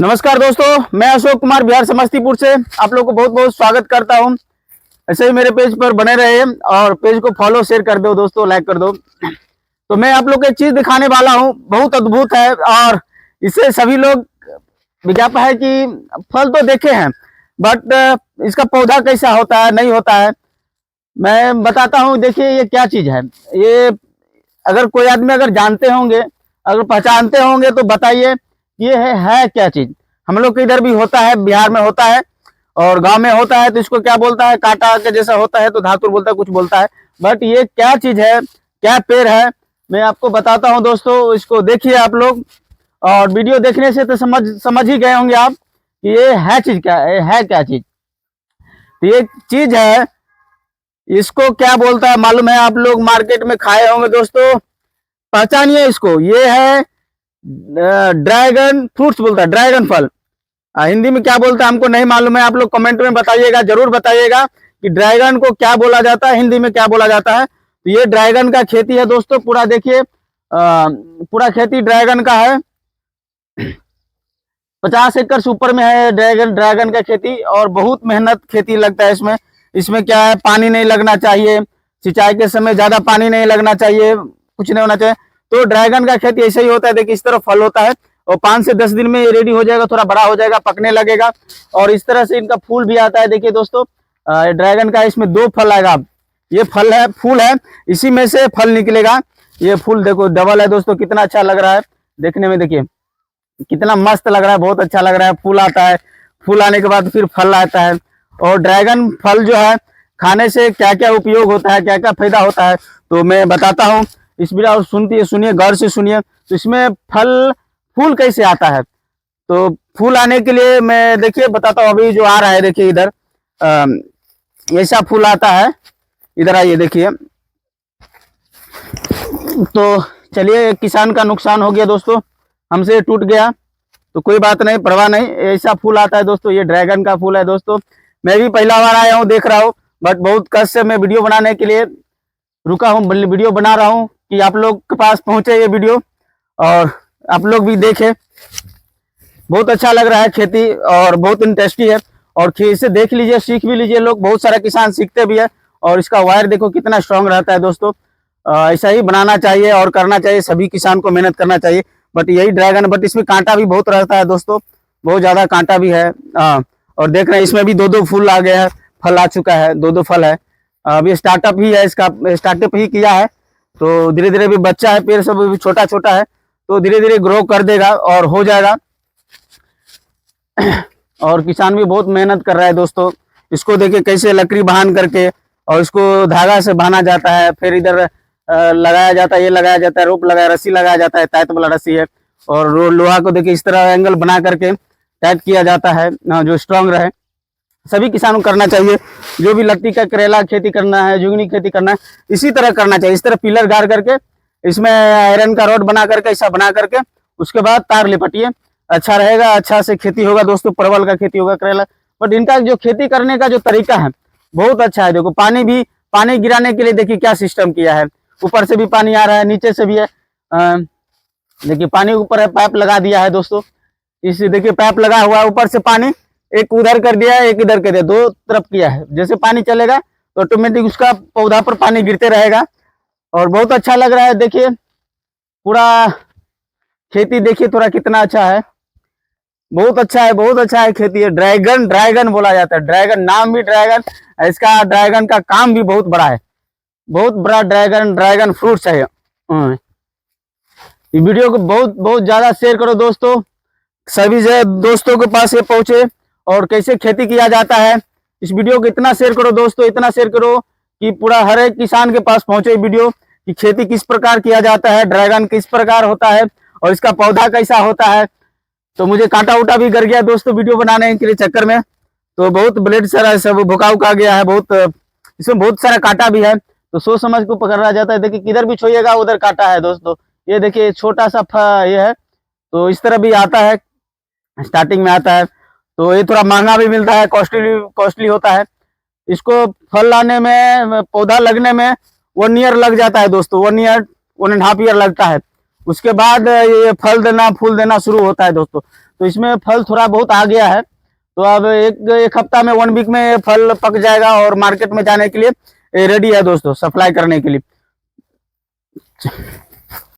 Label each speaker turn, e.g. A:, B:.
A: नमस्कार दोस्तों, मैं अशोक कुमार बिहार समस्तीपुर से आप लोगों को बहुत बहुत स्वागत करता हूं। ऐसे ही मेरे पेज पर बने रहे और पेज को फॉलो शेयर कर दो दोस्तों, लाइक कर दो। तो मैं आप लोग को एक चीज दिखाने वाला हूं, बहुत अद्भुत है और इससे सभी लोग विज्ञापन है कि फल तो देखे हैं बट इसका पौधा कैसा होता है नहीं होता है मैं बताता हूं। देखिए ये क्या चीज है, ये अगर कोई आदमी अगर जानते होंगे, अगर पहचानते होंगे तो बताइए ये है क्या चीज। हम लोग के इधर भी होता है, बिहार में होता है और गांव में होता है। तो इसको क्या बोलता है, कांटा के जैसा होता है तो धातुर बोलता है, कुछ बोलता है। बट ये क्या चीज है, क्या पेड़ है, मैं आपको बताता हूं दोस्तों। इसको देखिए आप लोग और वीडियो देखने से तो समझ ही गए होंगे आप कि ये है चीज क्या है क्या चीज। तो ये चीज है, इसको क्या बोलता है मालूम है? आप लोग मार्केट में खाए होंगे दोस्तों, पहचानिए इसको। ये है ड्रैगन फ्रूट्स बोलता है, ड्रैगन फल। हिंदी में क्या बोलता है हमको नहीं मालूम है, आप लोग कमेंट में बताइएगा, जरूर बताइएगा कि ड्रैगन को क्या बोला जाता है, हिंदी में क्या बोला जाता है। तो ये ड्रैगन का खेती है दोस्तों, पूरा देखिए पूरा खेती ड्रैगन का है। 50 एकड़ से ऊपर में है ड्रैगन का खेती और बहुत मेहनत खेती लगता है इसमें। इसमें क्या है, पानी नहीं लगना चाहिए, सिंचाई के समय ज्यादा पानी नहीं लगना चाहिए, कुछ नहीं होना चाहिए। तो ड्रैगन का खेती ऐसे ही होता है। देखिए इस तरह फल होता है और 5 से 10 दिन में ये रेडी हो जाएगा, थोड़ा बड़ा हो जाएगा, पकने लगेगा और इस तरह से इनका फूल भी आता है। देखिए दोस्तों ड्रैगन का इसमें 2 फल आएगा। ये फल है, फूल है, इसी में से फल निकलेगा। ये फूल देखो डबल है दोस्तों, कितना अच्छा लग रहा है देखने में। देखिए कितना मस्त लग रहा है, बहुत अच्छा लग रहा है। फूल आता है, फूल आने के बाद फिर फल आता है। और ड्रैगन फल जो है खाने से क्या क्या उपयोग होता है, क्या क्या फायदा होता है, तो मैं बताता हूँ इस वीडियो। और सुनिए, गौर से सुनिए। तो इसमें फूल कैसे आता है, तो फूल आने के लिए मैं देखिए बताता हूँ। अभी जो आ रहा है देखिए इधर ऐसा फूल आता है, इधर आइए देखिए। तो चलिए, किसान का नुकसान हो गया दोस्तों, हमसे टूट गया तो कोई बात नहीं, परवाह नहीं। ऐसा फूल आता है दोस्तों, ये ड्रैगन का फूल है दोस्तों। मैं भी पहला बार आया हूँ, देख रहा हूँ, बट बहुत कष्ट से मैं वीडियो बनाने के लिए रुका हूँ, वीडियो बना रहा हूँ कि आप लोग के पास पहुंचे ये वीडियो और आप लोग भी देखें। बहुत अच्छा लग रहा है खेती और बहुत इंटरेस्टिंग है। और इसे देख लीजिए, सीख भी लीजिए लोग, बहुत सारा किसान सीखते भी है। और इसका वायर देखो कितना स्ट्रांग रहता है दोस्तों। ऐसा ही बनाना चाहिए और करना चाहिए, सभी किसान को मेहनत करना चाहिए। बट यही ड्रैगन, बट इसमें कांटा भी बहुत रहता है दोस्तों, बहुत ज्यादा कांटा भी है। और देख रहे हैं इसमें भी 2-2 फूल आ गया है, फल आ चुका है, 2-2 फल है। अभी स्टार्टअप ही है, इसका स्टार्टअप ही किया है। तो धीरे धीरे भी बच्चा है, पेड़ सब भी छोटा छोटा है, तो धीरे धीरे ग्रो कर देगा और हो जाएगा। और किसान भी बहुत मेहनत कर रहा है दोस्तों। इसको देखिए कैसे लकड़ी बांध करके और इसको धागा से बांधा जाता है, फिर इधर लगाया जाता है, ये लगाया जाता है, रोप लगाया, रस्सी लगाया जाता है, टाइट वाला रस्सी है। और लोहा को देखिए इस तरह एंगल बना करके टाइट किया जाता है जो स्ट्रांग रहे। सभी किसानों को करना चाहिए, जो भी लत्ती का करेला खेती करना है, झुगनी खेती करना है, इसी तरह करना चाहिए। इस तरह पिलर गाड़ करके इसमें आयरन का रॉड बना करके ऐसा बना करके उसके बाद तार लिपटिए, अच्छा रहेगा, अच्छा से खेती होगा दोस्तों। परवल का खेती होगा, करेला। बट इनका जो खेती करने का जो तरीका है बहुत अच्छा है। देखो पानी गिराने के लिए देखिए क्या सिस्टम किया है, ऊपर से भी पानी आ रहा है, नीचे से भी है। देखिए पानी ऊपर है, पाइप लगा दिया है दोस्तों। इस देखिए पाइप लगा हुआ है, ऊपर से पानी एक उधर कर दिया है, एक इधर कर दिया, 2 तरफ किया है। जैसे पानी चलेगा तो ऑटोमेटिक उसका पौधा पर पानी गिरते रहेगा और बहुत अच्छा लग रहा है। देखिए पूरा खेती देखिए थोड़ा कितना अच्छा है, बहुत अच्छा है, बहुत अच्छा है खेती है। ड्रैगन बोला जाता है, ड्रैगन नाम भी ड्रैगन, इसका ड्रैगन का काम भी बहुत बड़ा है, बहुत बड़ा ड्रैगन फ्रूट्स है। ये वीडियो को बहुत बहुत ज्यादा शेयर करो दोस्तों, सभी से दोस्तों के पास ये पहुंचे। और कैसे खेती किया जाता है, इस वीडियो को इतना शेयर करो दोस्तों, इतना शेयर करो कि पूरा हर एक किसान के पास पहुंचे वीडियो कि खेती किस प्रकार किया जाता है, ड्रैगन किस प्रकार होता है और इसका पौधा कैसा होता है। तो मुझे कांटा उटा भी गर गया दोस्तों वीडियो बनाने के लिए चक्कर में, तो बहुत ब्लेड सारा सब भुका उका गया है, बहुत इसमें बहुत सारा कांटा भी है। तो सोच समझ को पकड़ा जाता है। देखिए किधर भी छुइएगा उधर कांटा है दोस्तों। ये देखिए छोटा सा ये है, तो इस तरह भी आता है, स्टार्टिंग में आता है। तो ये थोड़ा महंगा भी मिलता है, कॉस्टली होता है। इसको फल लाने में, पौधा लगने में 1 ईयर लग जाता है दोस्तों, 1 ईयर 1.5 ईयर लगता है। उसके बाद ये फल देना फूल देना शुरू होता है दोस्तों। तो इसमें फल थोड़ा बहुत आ गया है, तो अब एक हफ्ता में 1 वीक में फल पक जाएगा और मार्केट में जाने के लिए रेडी है दोस्तों, सप्लाई करने के लिए।